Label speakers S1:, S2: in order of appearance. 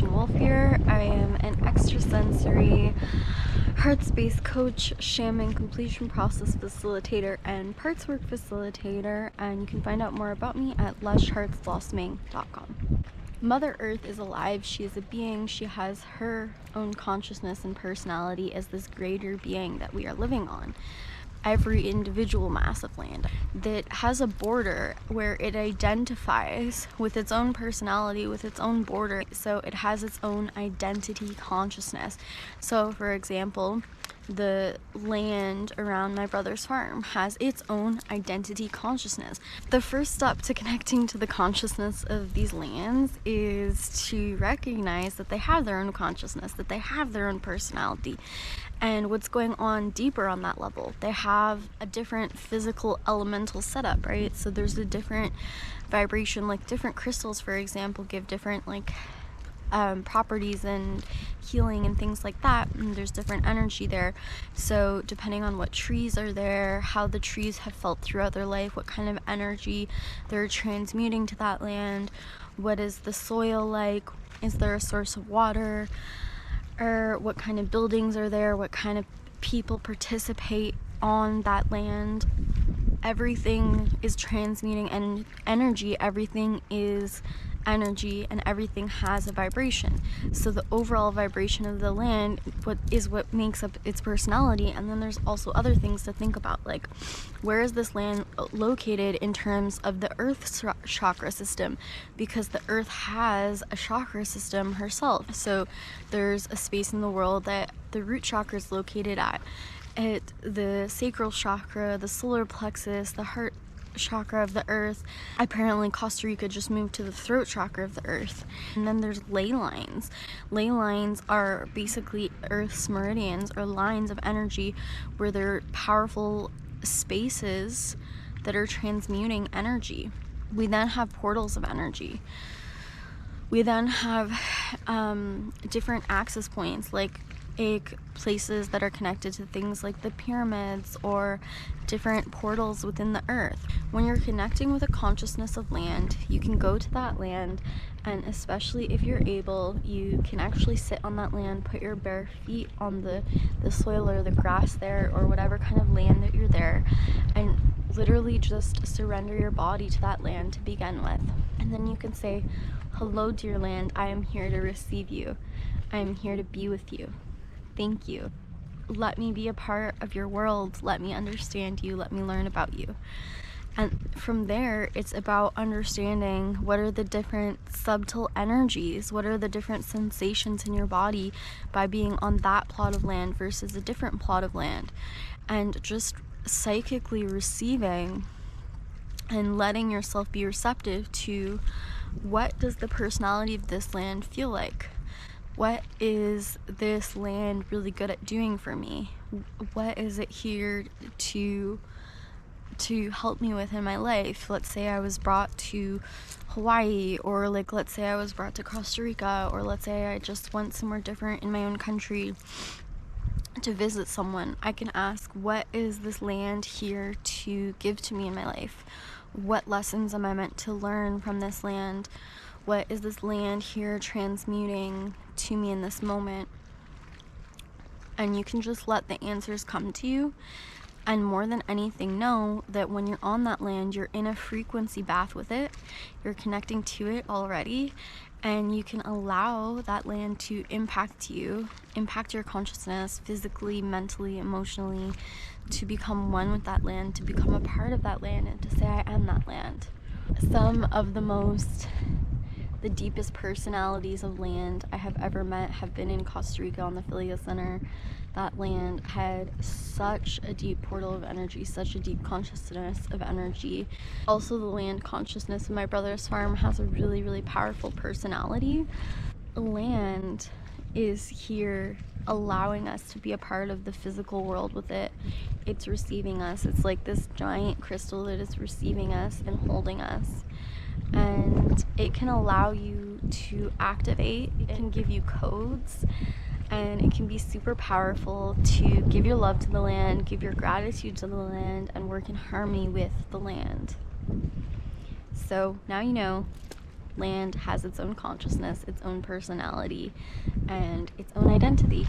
S1: Ashen Wolf here. I am an extrasensory heart space coach, shaman completion process facilitator, and parts work facilitator, and you can find out more about me at lushheartsblossoming.com. Mother Earth is alive. She is a being. She has her own consciousness and personality as this greater being that we are living on. Every individual mass of land that has a border where it identifies with its own personality, with its own border, so it has its own identity consciousness. So for example, the land around my brother's farm has its own identity consciousness. The first step to connecting to the consciousness of these lands is to recognize that they have their own consciousness, that they have their own personality, and what's going on deeper on that level. They have a different physical elemental setup, right? So there's a different vibration, like different crystals, for example, give different properties and healing and things like that, and there's different energy there. So depending on what trees are there, how the trees have felt throughout their life, what kind of energy they're transmuting to that land, what is the soil like, is there a source of water, or what kind of buildings are there, what kind of people participate on that land. Everything is transmuting energy, everything is energy, and everything has a vibration. So the overall vibration of the land what makes up its personality. And then there's also other things to think about, like where is this land located in terms of the earth chakra system, because the earth has a chakra system herself. So there's a space in the world that the root chakra is located at the sacral chakra, the solar plexus, the heart chakra of the earth. Apparently Costa Rica just moved to the throat chakra of the earth. And then there's ley lines. Ley lines are basically earth's meridians, or lines of energy, where they're powerful spaces that are transmuting energy. We then have portals of energy. We then have different access points, like places that are connected to things like the pyramids or different portals within the earth. When you're connecting with a consciousness of land, you can go to that land, and especially if you're able, you can actually sit on that land, put your bare feet on the soil or the grass there, or whatever kind of land that you're there, and literally just surrender your body to that land to begin with. And then you can say, "Hello, dear land, I am here to receive you. I am here to be with you. Thank you. Let me be a part of your world. Let me understand you. Let me learn about you." And from there, it's about understanding what are the different subtle energies, what are the different sensations in your body by being on that plot of land versus a different plot of land, and just psychically receiving and letting yourself be receptive to what does the personality of this land feel like. What is this land really good at doing for me? What is it here to help me with in my life? Let's say I was brought to Hawaii, or let's say I was brought to Costa Rica, or let's say I just went somewhere different in my own country to visit someone. I can ask, what is this land here to give to me in my life? What lessons am I meant to learn from this land? What is this land here transmuting to me in this moment? And you can just let the answers come to you. And more than anything, know that when you're on that land, you're in a frequency bath with it. You're connecting to it already. And you can allow that land to impact you, impact your consciousness physically, mentally, emotionally, to become one with that land, to become a part of that land, and to say, "I am that land." Some of the deepest personalities of land I have ever met have been in Costa Rica on the Philia Center. That land had such a deep portal of energy, such a deep consciousness of energy. Also, the land consciousness of my brother's farm has a really, really powerful personality. Land is here allowing us to be a part of the physical world with it. It's receiving us. It's like this giant crystal that is receiving us and holding us. And it can allow you to activate, it can give you codes, and it can be super powerful to give your love to the land, give your gratitude to the land, and work in harmony with the land. So now you know. land has its own consciousness, its own personality, and its own identity.